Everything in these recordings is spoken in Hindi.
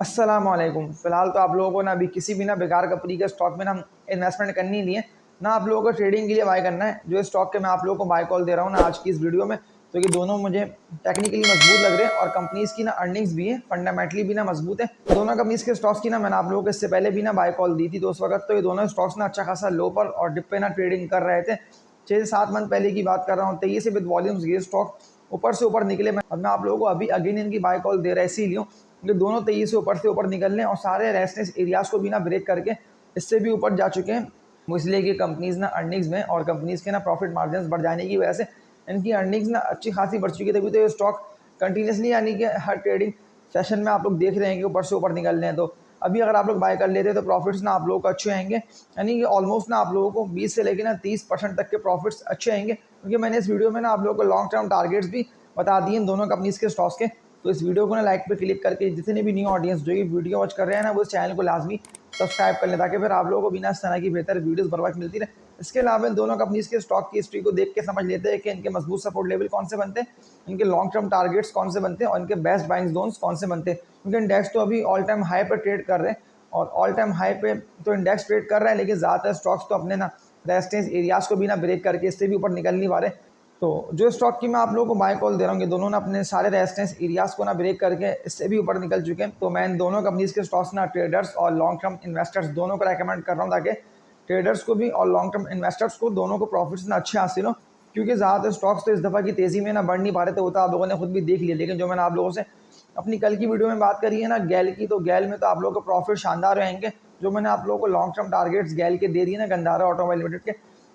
अस्सलामुअलैकुम। फ़िलहाल तो आप लोगों को ना अभी किसी भी ना बेकार कंपनी के स्टॉक में ना इन्वेस्टमेंट करनी नहीं है, ना आप लोगों को ट्रेडिंग के लिए बाय करना है। जो स्टॉक के मैं आप लोगों को बाय कॉल दे रहा हूँ ना आज की इस वीडियो में, तो ये दोनों मुझे टेक्निकली मजबूत लग रहे हैं और कंपनीज़ की ना अर्निंग्स भी है, फंडामेंटली भी ना मजबूत है। दोनों कंपनीज़ के स्टॉक्स की ना मैंने आप लोगों को इससे पहले भी ना बाय कॉल दी थी, तो उस वक़्त तो ये दोनों स्टॉक्स ना अच्छा खासा लो पर और डिप पे ना ट्रेडिंग कर रहे थे। 6 से 7 मंथ पहले की बात कर रहा हूँ, तेज़ी से विद वॉल्यूम्स ये स्टॉक ऊपर से ऊपर निकले। मैं आप लोगों को अभी अगेन इनकी बाय कॉल दे रहा है इसीलिए ये दोनों तेजी से ऊपर निकल रहे हैं और सारे रेजिस्टेंस एरियाज को भी ना ब्रेक करके इससे भी ऊपर जा चुके हैं। वो इसलिए कि कंपनीज ना अर्निंग्स में और कंपनीज के ना प्रॉफिट मार्जिन बढ़ जाने की वजह से इनकी अर्निंग्स ना अच्छी खासी बढ़ चुकी है। तभी तो ये स्टॉक कंटिन्यूसली यानी कि हर ट्रेडिंग सेशन में आप लोग देख रहे हैं कि ऊपर से ऊपर निकल रहे हैं। तो अभी अगर आप लोग बाय कर लेते हैं तो प्रॉफिट्स ना आप लोगों को अच्छे आएंगे, यानी कि ऑलमोस्ट ना आप लोगों को 20 से लेकर ना 30% तक के प्रॉफिट्स अच्छे आएंगे, क्योंकि मैंने इस वीडियो में ना आप लोगों को लॉन्ग टर्म टारगेट्स भी बता दिए इन दोनों कंपनीज के स्टॉक्स के। तो इस वीडियो को ना लाइक पे क्लिक करके जितने भी न्यू ऑडियंस जो ये वीडियो वॉच कर रहे हैं ना वो इस चैनल को लाजमी सब्सक्राइब कर लें, ताकि फिर आप लोगों को बिना इस तरह की बेहतर वीडियोस बर वक्त मिलती रहे। इसके अलावा इन दोनों कंपनीज के स्टॉक की हिस्ट्री को देख के समझ लेते हैं कि इनके मजबूत सपोर्ट लेवल कौन से बनते हैं, इनके लॉन्ग टर्म टारगेट्स कौन से बनते हैं और इनके बेस्ट बाइंग जोन्स कौन से बनते हैं। क्योंकि इंडेक्स तो अभी ऑल टाइम हाई पर ट्रेड कर रहे हैं और ऑल टाइम हाई पे तो इंडेक्स ट्रेड कर रहा है, लेकिन ज़्यादातर स्टॉक्स तो अपने ना रेजिस्टेंस एरियाज को भी ना ब्रेक करके इससे भी ऊपर निकल नहीं पा रहे। तो जो स्टॉक की मैं आप लोगों को बाय कॉल दे रहा हूँ, ये दोनों ना अपने सारे रेजिस्टेंस एरियाज को ना ब्रेक करके इससे भी ऊपर निकल चुके हैं। तो मैं इन दोनों कंपनीज के स्टॉक्स ना ट्रेडर्स और लॉन्ग टर्म इन्वेस्टर्स दोनों को रेकमेंड कर रहा हूँ, ताकि ट्रेडर्स को भी और लॉन्ग टर्म इन्वेस्टर्स को दोनों को प्रॉफिट्स ना अच्छे हासिल हो। क्योंकि ज़्यादातर स्टॉक्स तो इस दफ़ा की तेज़ी में ना बढ़ नहीं पा रहे थे, वो तो आप लोगों ने खुद भी देख लिया। लेकिन जो मैंने आप लोगों से अपनी कल की वीडियो में बात करी है ना गैल की, तो गैल में तो आप लोगों को प्रॉफिट शानदार रहेंगे। जो मैंने आप लोगों को लॉन्ग टर्म टारगेट्स गैल के दे दिए ना गंधारा ऑटोमोबाइल लिमिटेड के,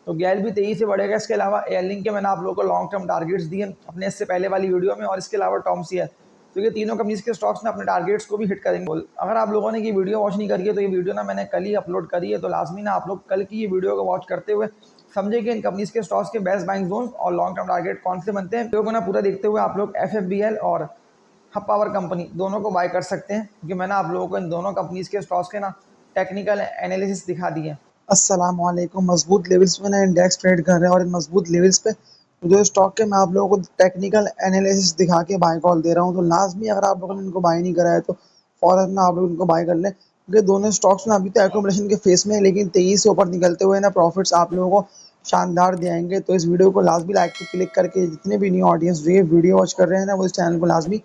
तो गैल भी तेजी से बढ़ेगा। इसके अलावा एयरलिंक के मैंने आप लोगों को लॉन्ग टर्म टारगेट्स दिए अपने इससे पहले वाली वीडियो में, और इसके अलावा टॉमसी। तो ये तीनों कंपनीज के स्टॉक्स में अपने टारगेट्स को भी हिट करेंगे। अगर आप लोगों ने ये वीडियो वॉच नहीं करी है तो ये वीडियो ना मैंने कल ही अपलोड करी है, तो लाजमी ना आप लोग कल की ये वीडियो को वॉच करते हुए समझे कि इन कंपनीज के स्टॉक्स के बेस्ट बाइंग जोन और लॉन्ग टर्म टारगेट कौन से बनते हैं। वीडियो को ना पूरा देखते हुए आप लोग एफएफबीएल और हब पावर कंपनी दोनों को बाय कर सकते हैं, क्योंकि मैंने आप लोगों को इन दोनों कंपनीज के स्टॉक्स के ना टेक्निकल एनालिसिस दिखा दिए। अस्सलामुअलैकुम। मजबूत लेवल्स पे ना इंडेक्स ट्रेड कर रहे हैं और इन मजबूत लेवल्स पे जो स्टॉक के मैं आप लोगों को टेक्निकल एनालिसिस दिखा के बाय कॉल दे रहा हूँ। तो लाजमी अगर आप लोगों ने इनको बाय नहीं करा है तो फौरन ना आप लोग इनको बाय कर लें, क्योंकि दोनों स्टॉक्स ना अभी तो एकोमोडेशन के फेस में है, लेकिन तेजी से ऊपर निकलते हुए ना प्रॉफिट्स आप लोगों को शानदार दिखाएंगे। तो इस वीडियो को लाजमी लाइक पे क्लिक करके जितने भी न्यू ऑडियंस जो ये वीडियो वॉच कर रहे हैं ना वो इस चैनल को लाजमी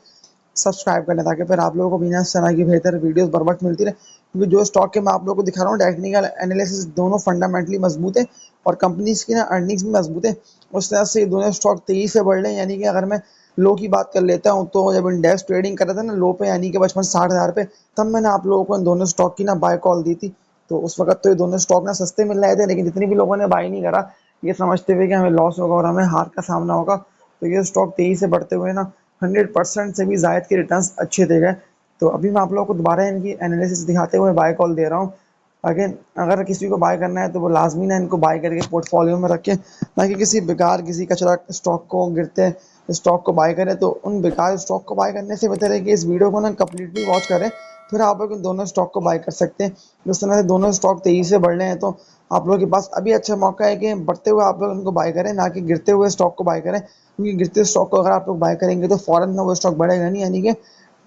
सब्सक्राइब कर लें, ताकि फिर आप लोगों को बिना इस तरह की बेहतर वीडियोस बर वक्त मिलती रहे। क्योंकि जो स्टॉक के मैं आप लोगों को दिखा रहा हूँ टेक्निकल एनालिसिस दोनों फंडामेंटली मजबूत है और कंपनीज की ना अर्निंग्स भी मजबूत है। उस तरह से दोनों स्टॉक तेजी से बढ़ रहे हैं। यानी कि अगर मैं लो की बात कर लेता हूँ तो जब इंडेक्स ट्रेडिंग कर रहा था ना लो पे यानी कि 55-60 हज़ार पे, तब मैंने आप लोगों को इन दोनों स्टॉक की ना बाय कॉल दी थी। तो उस वक्त तो ये दोनों स्टॉक ना सस्ते मिल रहे थे, लेकिन जितने भी लोगों ने बाय नहीं करा ये समझते हुए कि हमें लॉस होगा और हमें हार का सामना होगा, तो ये स्टॉक तेजी से बढ़ते हुए ना 100% से भी ज़ायद के रिटर्न्स अच्छे दे गए। तो अभी मैं आप लोगों को दोबारा इनकी एनालिसिस दिखाते हुए बाय कॉल दे रहा हूँ। अगेन अगर किसी को बाय करना है तो वो लाजमी ना इनको बाय करके पोर्टफोलियो में रखें, ना कि किसी बेकार किसी कचरा स्टॉक को गिरते स्टॉक को बाय करें। तो उन बेकार स्टॉक को बाय करने से बेहतर है कि इस वीडियो को ना कम्प्लीटली वॉच करें, फिर आप लोग इन दोनों स्टॉक को बाय कर सकते हैं। जिस तरह से दोनों स्टॉक तेजी से बढ़ रहे हैं तो आप लोगों के पास अभी अच्छा मौका है कि बढ़ते हुए आप लोग उनको बाय करें, ना कि गिरते हुए स्टॉक को बाय करें। क्योंकि गिरते स्टॉक को अगर आप लोग बाय करेंगे तो फौरन ना वो स्टॉक बढ़ेगा नहीं, यानी कि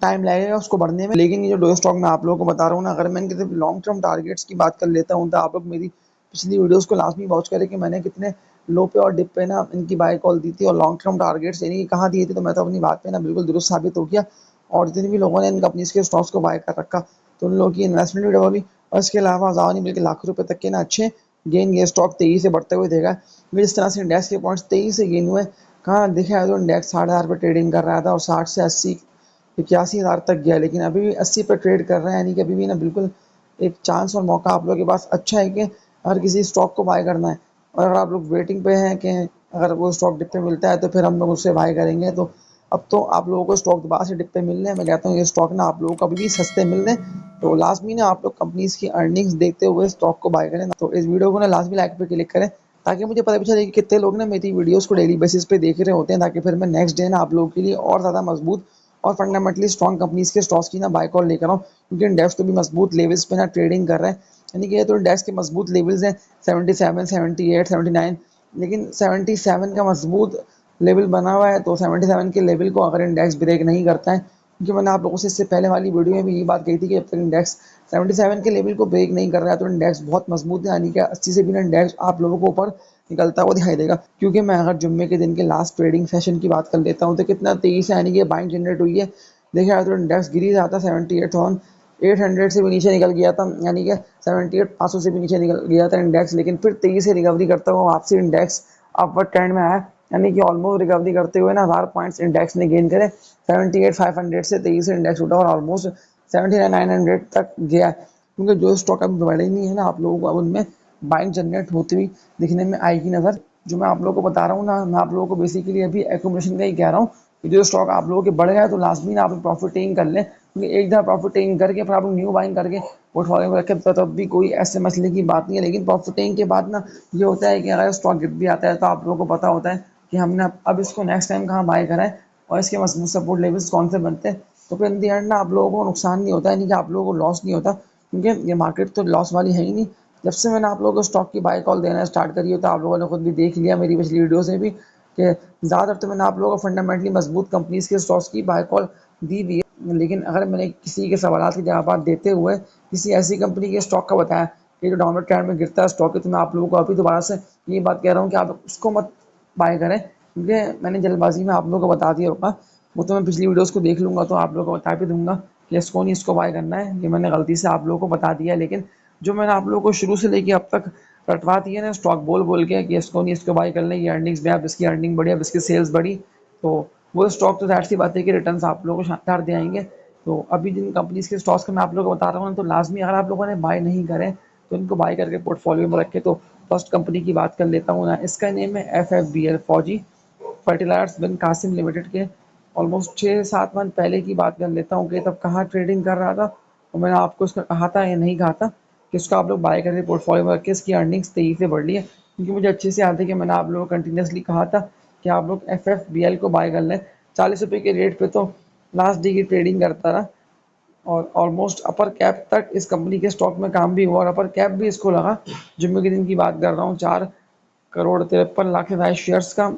टाइम लगेगा उसको बढ़ने में। लेकिन ये जो दो स्टॉक मैं आप लोगों को बता रहा हूँ ना, अगर मैं इनके लॉन्ग टर्म टारगेट्स की बात कर लेता हूँ तो आप लोग मेरी पिछली वीडियोस को लाजमी वॉच करें कि मैंने कितने लो पे और डिप पे ना इनकी बाय कॉल दी थी और लॉन्ग टर्म टारगेट्स यानी कि कहाँ दिए थे। तो मैं तो अपनी बात पे ना बिल्कुल दुरुस्त साबित हो गया, और जितने भी लोगों ने इन कंपनीज के स्टॉक्स को बाय कर रखा तो उन लोगों की इन्वेस्टमेंट भी डबल हुई, और इसके अलावा हज़ारों नहीं बल्कि लाखों रुपए तक के ना अच्छे गेन ये स्टॉक तेजी से बढ़ते हुए देगा। जिस तरह से इंडेक्स के पॉइंट्स तेजी से गेन हुए, कहाँ देखा है तो इंडेक्स 60,000 पे ट्रेडिंग कर रहा था और 60 से 80 81,000 तक गया, लेकिन अभी भी 80 पे ट्रेड कर रहा है। यानी कि अभी भी ना बिल्कुल एक चांस और मौका आप लोगों के पास अच्छा है कि अगर किसी स्टॉक को बाय करना है, और अगर आप लोग वेटिंग पे हैं कि अगर वो स्टॉक डिप पे मिलता है तो फिर हम लोग उससे बाय करेंगे, तो अब तो आप लोगों को स्टॉक दोबारा से डिप पे मिल रहे हैं। मैं कहता हूँ ये स्टॉक ना आप लोगों को अभी भी सस्ते मिल रहे हैं, तो लाजमी ना आप लोग कंपनीज की अर्निंग्स देखते हुए स्टॉक को बाय करें। तो इस वीडियो को ना लाजमी लाइक पे क्लिक करें, ताकि मुझे पता भी चले कि कितने लोग ना मेरी वीडियोस को डेली बेसिस पे देख रहे होते हैं, ताकि फिर मैं नेक्स्ट डे ना आप लोगों के लिए और ज़्यादा मजबूत और फंडामेंटली स्ट्रॉन्ग कंपनीज के स्टॉक्स की ना बाय कॉल लेकर आऊँ। क्योंकि इंडेक्स तो भी मजबूत लेवल्स पे ना ट्रेडिंग कर रहा है, यानी कि ये तो इंडेक्स के मजबूत लेवल्स हैं 77, 78, 79, लेकिन 77 का मजबूत लेवल बना हुआ है। तो 77 के लेवल को अगर इंडेक्स ब्रेक नहीं करता है क्योंकि मैंने आप लोगों से इससे पहले वाली वीडियो में भी यही बात कही थी कि जब तक इंडेक्स 77 के लेवल को ब्रेक नहीं कर रहा है तो इंडेक्स बहुत मजबूत है, यानी कि 80 से भी इंडेक्स आप लोगों को ऊपर निकलता हुआ दिखाई देगा। क्योंकि मैं अगर जुम्मे के दिन के लास्ट ट्रेडिंग सेशन की बात कर लेता हूँ तो कितना तेजी से यानी कि बाइंग जनरेट हुई है। देखा तो इंडेक्स गिर ही जाता 78,800 से भी नीचे निकल गया था, यानी कि 78,500 से भी नीचे निकल गया था इंडेक्स, लेकिन फिर तेजी से रिकवरी करता हुआ वापसी इंडेक्स अपवर्ड ट्रेंड में आया, यानी कि ऑलमोस्ट रिकवरी करते हुए ना 1000 पॉइंट्स इंडेक्स ने गेन करे। 78,500 से तेजी से इंडेक्स उठा और ऑलमोस्ट 79,900 तक गया, क्योंकि जो स्टॉक अभी बढ़े नहीं है ना आप लोगों को अब उनमें बाइंग जनरेट होती हुई दिखने में आएगी नज़र। जो मैं आप लोगों को बता रहा हूँ ना, मैं आप लोगों को बेसिकली अभी एक्यूमुलेशन का ही कह रहा हूँ कि जो स्टॉक आप लोगों के बढ़ गया तो लाजमी ना आप प्रॉफिट टेकिंग कर लें, क्योंकि एक दफ़ा प्रॉफिट टेकिंग करके फिर आप न्यू बाइंग करके पोर्टफोलियो में रखें तो तब भी कोई ऐसे मसले की बात नहीं है। लेकिन प्रॉफिट टेकिंग के बाद ना ये होता है कि अगर स्टॉक गिर भी आता है तो आप लोगों को पता होता है कि हमने अब इसको नेक्स्ट टाइम कहाँ बाय करा है और इसके मजबूत सपोर्ट लेवल्स कौन से बनते हैं। तो फिर इन दी एंड ना आप लोगों को नुकसान नहीं होता है, नहीं कि आप लोगों को लॉस नहीं होता, क्योंकि ये मार्केट तो लॉस वाली है ही नहीं। जब से मैंने आप लोगों को स्टॉक की बाय कॉल देना स्टार्ट करी हो तो आप लोगों ने खुद भी देख लिया मेरी पिछली वीडियो से भी कि ज़्यादातर तो मैंने आप लोगों को फंडामेंटली मजबूत कंपनीज के स्टॉक्स की बाय कॉल दी भी है। लेकिन अगर मैंने किसी के सवाल के जवाब देते हुए किसी ऐसी कंपनी के स्टॉक का बताया कि जो डाउनवर्ड ट्रेंड में गिरता है स्टॉक है, तो मैं आप लोगों को अभी दोबारा से ये बात कह रहा हूँ कि आप उसको मत बाय करें, क्योंकि मैंने जल्दबाजी में आप लोगों को बता दिया होगा। वो तो मैं पिछली वीडियोस को देख लूँगा तो आप लोगों को बता भी दूंगा कि इसको नहीं इसको बाय करना है, ये मैंने गलती से आप लोगों को बता दिया। लेकिन जो मैंने आप लोगों को शुरू से लेके अब तक रटवा दी है ना स्टॉक बोल बोल के कि इसको नहीं इसको बाय कर लें, ये अर्निंग्स में अब इसकी अर्निंग बढ़ी अब इसकी सेल्स बढ़ी, तो वो स्टॉक तो ज़ाहिर सी बात है कि रिटर्न्स आप लोगों को शानदार दे आएंगे। तो अभी जिन कंपनीज के स्टॉक्स का मैं आप लोगों को बता रहा हूँ तो लाजमी अगर आप लोगों ने बाय नहीं करे तो इनको बाय करके पोर्टफोलियो में रखे। तो फर्स्ट कंपनी की बात कर लेता हूँ ना, इसका नेम है FFBL फौजी फर्टिलाइजर्स बिन कासिम लिमिटेड के। ऑलमोस्ट 6-7 मंथ पहले की बात कर लेता हूँ कि तब कहाँ ट्रेडिंग कर रहा था और मैंने आपको इसका कहा था या नहीं कहा था कि इसको आप लोग बाय करके पोर्टफोलियो में रख के इसकी अर्निंग्स तेजी से बढ़ रही है, क्योंकि मुझे अच्छे से याद है कि मैंने आप लोगों को कंटिन्यूसली कहा था कि आप लोग FFBL को बाय कर लें। 40 रुपये के रेट पे तो लास्ट डे की ट्रेडिंग करता रहा और ऑलमोस्ट अपर कैप तक इस कंपनी के स्टॉक में काम भी हुआ और अपर कैप भी इसको लगा। जुम्मे के दिन की बात कर रहा हूँ, 4,53,00,000 के शेयर्स का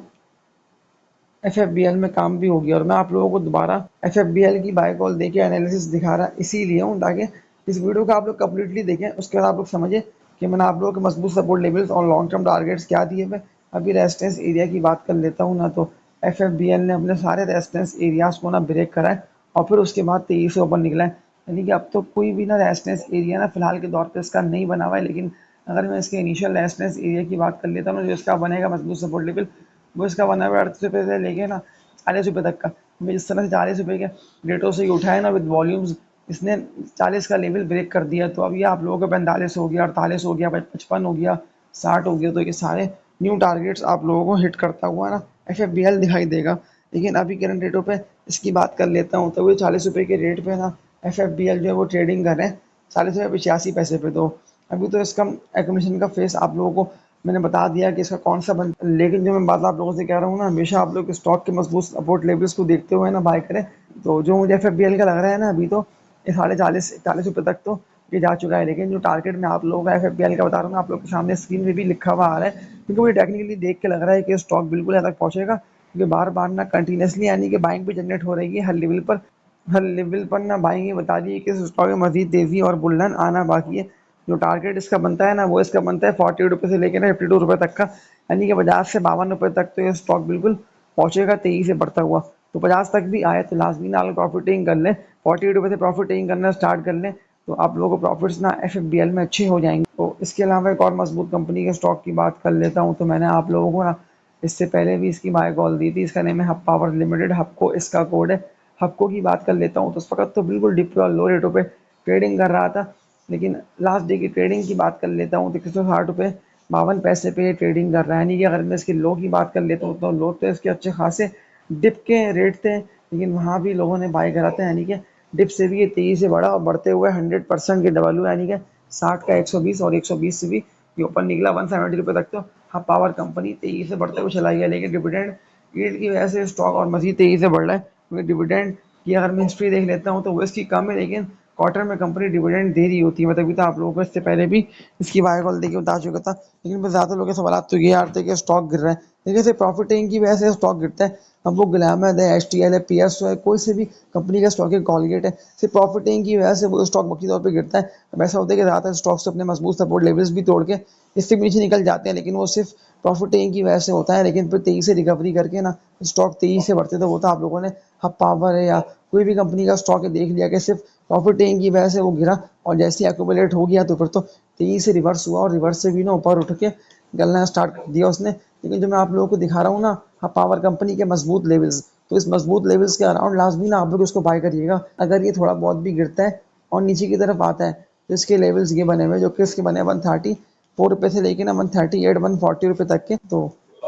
FFBL में काम भी हो गया। और मैं आप लोगों को दोबारा FFBL की बाय कॉल देके एनालिसिस दिखा रहा इसीलिए हूँ ताकि इस वीडियो को आप लोग कम्प्लीटली देखें, उसके बाद आप लोग समझे कि मैंने आप लोगों के मजबूत सपोर्ट लेवल्स और लॉन्ग टर्म टारगेट्स क्या दिए हुए। अभी रेजिस्टेंस एरिया की बात कर लेता हूँ ना, तो FFBL ने अपने सारे रेजिस्टेंस एरियाज को ना ब्रेक करा है और फिर उसके बाद तेजी से ऊपर निकला है, यानी कि अब तो कोई भी ना रेजिस्टेंस एरिया ना फिलहाल के दौर पे इसका नहीं बना हुआ है। लेकिन अगर मैं इसके इनिशियल रेजिस्टेंस एरिया की बात कर लेता हूँ जो इसका बनेगा मजबूत सपोर्ट लेवल, वो इसका बना हुआ 38 रुपये से लेके ना 40 रुपये तक का। मैं जिस तरह से 40 रुपये के रेटों से उठा है ना विद वॉल्यूम्स, इसने 40 का लेवल ब्रेक कर दिया। तो अब ये आप लोगों का 45 हो गया, 48 हो गया, 55 हो गया, 60 हो गया, तो ये सारे न्यू टारगेट्स आप लोगों को हिट करता हुआ ना FFBL दिखाई देगा। लेकिन अभी करंट रेटों पे इसकी बात कर लेता हूँ तो वो 40 रुपये के रेट पे ना FFBL जो है वो ट्रेडिंग कर रहे हैं 40 रुपये 85 पैसे पे। तो अभी तो इसका एक्विजिशन का फेस आप लोगों को मैंने बता दिया कि इसका कौन सा बन, लेकिन जो मैं बात आप लोगों से कह रहा हूँ ना, हमेशा आप लोग स्टॉक के मजबूत सपोर्ट लेवल्स को देखते हुए ना बाय करें। तो जो मुझे FFBL का लग रहा है ना अभी तो ये 40 रुपये तक तो ये जा चुका है। लेकिन जो टारगेट मैं आप लोगों का FFBL का बता रहा हूँ ना, आप लोग के सामने स्क्रीन में भी लिखा हुआ आ रहा है, क्योंकि मुझे टेक्निकली देख के लग रहा है कि स्टॉक बिल्कुल यहाँ तक पहुँचेगा, क्योंकि बार बार ना कंटिन्यूसली यानी कि बाइंग भी जनरेट हो रही है हर लेवल पर ना बाइंग ये बता दी है कि स्टॉक में मजीद तेजी और बुलरन आना बाकी है। जो टारगेट इसका बनता है ना वो इसका बनता है 40 रुपये से लेकर ना 52 रुपये तक का, यानी कि 50 से 52 रुपये तक तो ये स्टॉक बिल्कुल पहुंचेगा तेजी से बढ़ता हुआ। तो 50 तक भी आए तो लाजमी ना प्रॉफिट टेकिंग कर लें, 40 रुपये से प्रॉफिट टेकिंग करना स्टार्ट कर लें तो आप लोगों को प्रॉफिट्स ना FFBL में अच्छे हो जाएंगे। तो इसके अलावा एक और मजबूत कंपनी के स्टॉक की बात कर लेता हूँ, तो मैंने आप लोगों को ना इससे पहले भी इसकी बाय कॉल दी थी। इसका नेम है हब पावर लिमिटेड, हबको इसका कोड है। हबको की बात कर लेता हूँ तो इस वक्त तो बिल्कुल डिप और लो रेटों पे ट्रेडिंग कर रहा था, लेकिन लास्ट डे की ट्रेडिंग की बात कर लेता हूँ तो 160 रुपये 52 पैसे पे ट्रेडिंग कर रहा है। यानी कि अगर मैं इसके लो की बात कर लेता हूँ तो लो तो इसके अच्छे खासे डिप के रेट थे, लेकिन वहाँ भी लोगों ने बाय करा था, यानी कि डिप से भी ये तेजी से बढ़ा और बढ़ते हुए 100% के डबल हुआ, यानी कि 60 का 120 और 120 से भी ये ऊपर निकला 170 रुपये तक। तो हाँ पावर कंपनी तेजी से बढ़ते हुए चला गया, लेकिन डिविडेंड यील्ड की वजह से स्टॉक और मजीद तेजी से बढ़ रहा है, क्योंकि डिविडेंड की अगर मैं हिस्ट्री देख लेता हूँ तो वो इसकी कम है, लेकिन क्वार्टर में कंपनी डिविडेंड दे रही होती है। मैं तभी तो आप लोगों को इससे पहले भी इसकी बाय कॉल देके बता चुका था, लेकिन फिर ज़्यादा लोगों के सवाल तो ये आते हैं कि स्टॉक गिर रहा है। देखिए सिर्फ प्रॉफिट टेकिंग की वजह से स्टॉक गिरता है। अब वो ग्लैमर है, HTL है, PSU है, कोई से भी कंपनी का स्टॉक है, कॉलगेट है, सिर्फ प्रॉफिट टेकिंग की वजह से वो स्टॉक वक्ती तौर पर गिरता है। अब ऐसा होता है कि ज़्यादातर स्टॉक्स अपने मजबूत सपोर्ट लेवल्स भी तोड़ के इससे नीचे निकल जाते हैं, लेकिन वो सिर्फ प्रॉफिट टेकिंग की वजह से होता है। लेकिन फिर तेजी से रिकवरी करके ना स्टॉक तेजी से बढ़ते, तो वो तो आप लोगों ने हब पावर है या कोई भी कंपनी का स्टॉक है देख लिया कि सिर्फ प्रॉफिट टेकिंग की वजह से वो गिरा, और जैसे ही एक्यूमुलेट हो गया तो फिर तो तेजी से रिवर्स हुआ, और रिवर्स से भी ना ऊपर उठ के गलना स्टार्ट कर दिया उसने। लेकिन जो मैं आप लोगों को दिखा रहा हूँ ना हब पावर कंपनी के मजबूत लेवल्स, तो इस मजबूत लेवल्स के अराउंड लास्ट भी ना आप लोग उसको बाय करिएगा। अगर ये थोड़ा बहुत भी गिरता है और नीचे की तरफ आता है, तो इसके लेवल्स ये बने हुए जो कि इसके बने 134 से लेके ना 138 140 रुपये तक के। तो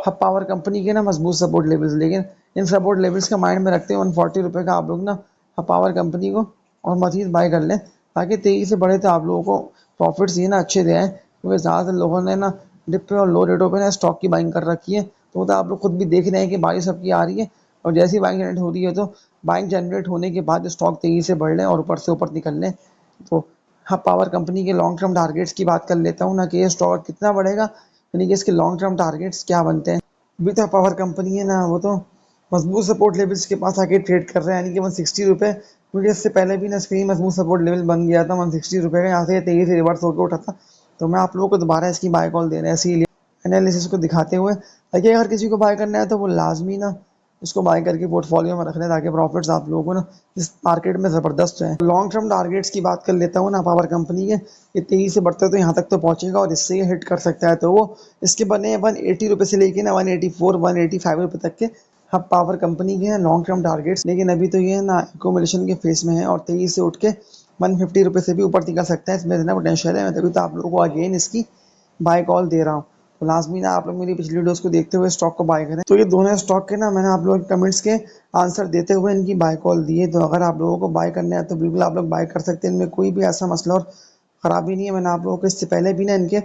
हब पावर कंपनी के ना मजबूत सपोर्ट लेवल्स, लेकिन इन सपोर्ट लेवल्स का माइंड में रखते हुए 140 रुपये का आप लोग ना हब पावर कंपनी को और मजीद बाय कर लें, ताकि तेजी से बढ़े तो आप लोगों को प्रॉफिट्स ये ना अच्छे दे आए। क्योंकि ज़्यादातर लोगों ने ना डिप पे और लो रेटों पे ना स्टॉक की बाइंग कर रखी है, तो आप लोग खुद भी देख रहे हैं कि बारिश सबकी आ रही है, और जैसी बाइंग जनरेट हो रही है तो बाइंग जनरेट होने के बाद स्टॉक तेजी से बढ़ लें और ऊपर से ऊपर निकल लें। तो हाँ, पावर कंपनी के लॉन्ग टर्म टारगेट्स की बात कर लेता हूँ ना, कि ये स्टॉक कितना बढ़ेगा, यानी कि इसके लॉन्ग टर्म टारगेट्स क्या बनते हैं। अभी तो पावर कंपनी है ना, वो तो मजबूत सपोर्ट लेवल्स के पास आके ट्रेड कर रहे हैं, यानी कि 160 रुपये, क्योंकि इससे पहले भी ना इसका मजबूत सपोर्ट लेवल बन गया था 160 रुपये का, यहाँ से तेजी से रिवर्स होकर उठा था। तो मैं आप लोगों को दोबारा इसकी बाय कॉल दे रहे हैं इसीलिए एनालिसिस को दिखाते हुए, ताकि अगर किसी को बाय करना है तो वो लाजमी ना उसको बाय करके पोर्टफोलियो में रख लें, ताकि प्रॉफिट्स आप लोगों को ना इस मार्केट में ज़बरदस्त है। लॉन्ग टर्म टारगेट्स की बात कर लेता हूँ ना पावर कंपनी के, ये तेजी से बढ़ते तो यहाँ तक तो पहुँचेगा और इससे ये हिट कर सकता है। तो वो इसके बने 180 रुपये से लेके ना 184 185 रुपये तक के हब पावर कंपनी के हैं लॉन्ग टर्म टारगेट्स। लेकिन अभी तो ये ना एक्यूमुलेशन के फेस में है और तेजी से उठ के 150 रुपये से भी ऊपर निकल सकता है, इसमें इतना पोटेंशियल है। मैं तभी तो आप लोगों को अगेन इसकी बाय कॉल दे रहा हूँ। तो लाजमी ना आप लोग मेरी पिछली वीडियोस को देखते हुए स्टॉक को बाय करें। तो ये दोनों स्टॉक के ना मैंने आप लोगों के कमेंट्स के आंसर देते हुए इनकी बाय कॉल दी है। तो अगर आप लोगों को बाय करना है तो बिल्कुल आप लोग बाय कर सकते हैं, इनमें कोई भी ऐसा मसला और ख़राबी नहीं है। मैंने आप लोगों को इससे पहले भी ना इनके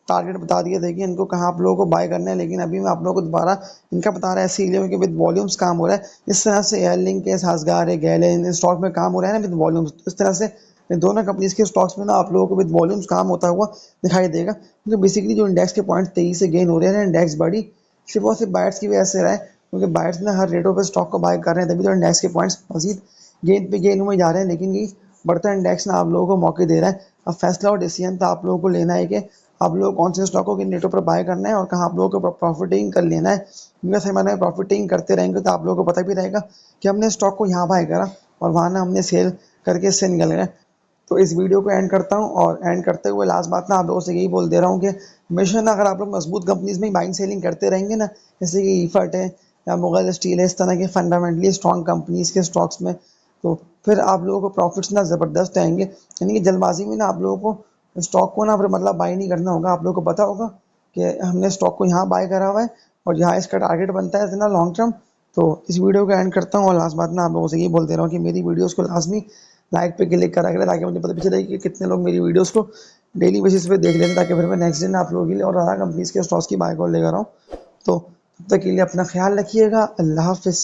टारगेट बता दिए थे कि इनको कहाँ आप लोगों को बाय करना है, लेकिन अभी मैं आप लोगों को दोबारा इनका बता रहा है इसीलिए क्योंकि विद वॉल्यूम्स काम हो रहा है। इस तरह से एयरलिंक के साजगार है गैल है, इन स्टॉक में काम हो रहा है ना विद वॉल्यूम्स, तो इस तरह से इन दोनों कंपनीज के स्टॉक्स में ना आप लोगों को विद वॉल्यूम्स काम होता हुआ दिखाई देगा। क्योंकि बेसिकली जो इंडेक्स के पॉइंट तेजी से गेन हो रहे हैं, इंडेक्स बढ़ी सिर्फ और सिर्फ बायर्स की वजह से रहा है, क्योंकि बायर्स ने हर रेटों पर स्टॉक को बाय कर रहे हैं, तभी तो इंडेक्स के पॉइंट्स मजीद गेन पे गेन हुए जा रहे हैं। लेकिन ये बढ़ता इंडेक्स ना आप लोगों को मौके दे रहा है। अब फैसला और डिसीजन तो आप लोगों को लेना है कि आप लोग कौन से स्टॉक को किन रेटों पर बाय करना है और कहाँ आप लोगों को प्रॉफिटिंग कर लेना है। क्योंकि समय में प्रॉफिटिंग करते रहेंगे तो आप लोगों को पता भी रहेगा कि हमने स्टॉक को यहाँ बाय करा और वहाँ ना हमने सेल करके इससे निकल गए। तो इस वीडियो को एंड करता हूँ, और एंड करते हुए लास्ट बात ना आप लोगों से यही बोल दे रहा हूँ कि हमेशा ना अगर आप लोग मजबूत कंपनीज में बाइंग सेलिंग करते रहेंगे ना, जैसे कि ईफर्ट है या मुगल स्टील है, इस तरह के फंडामेंटली स्ट्रॉन्ग कंपनीज के स्टॉक्स में, तो फिर आप लोगों को प्रॉफिट्स ना ज़बरदस्त आएंगे। यानी कि जल्दबाजी में ना आप लोगों को स्टॉक को ना फिर मतलब बाय नहीं करना होगा। आप लोगों को पता होगा कि हमने स्टॉक को यहाँ बाय करा हुआ है और यहाँ इसका टारगेट बनता है इतना लॉन्ग टर्म। तो इस वीडियो को एंड करता हूँ, और लास्ट बात ना आप लोगों से ये बोल दे रहा हूँ कि मेरी वीडियोज़ को लाजमी लाइक पे क्लिक करा करें, ताकि मुझे पता भी चले कि कितने लोग मेरी वीडियोस को डेली बेसिस पे देख लेते हैं, ताकि फिर मैं नेक्स्ट दिन आप लोगों के लिए और ज़्यादा कंपनीज के स्टॉक्स की बाय कॉल लेकर आऊँ। तो तब तक के लिए अपना ख्याल रखिएगा। अल्लाह हाफिज़।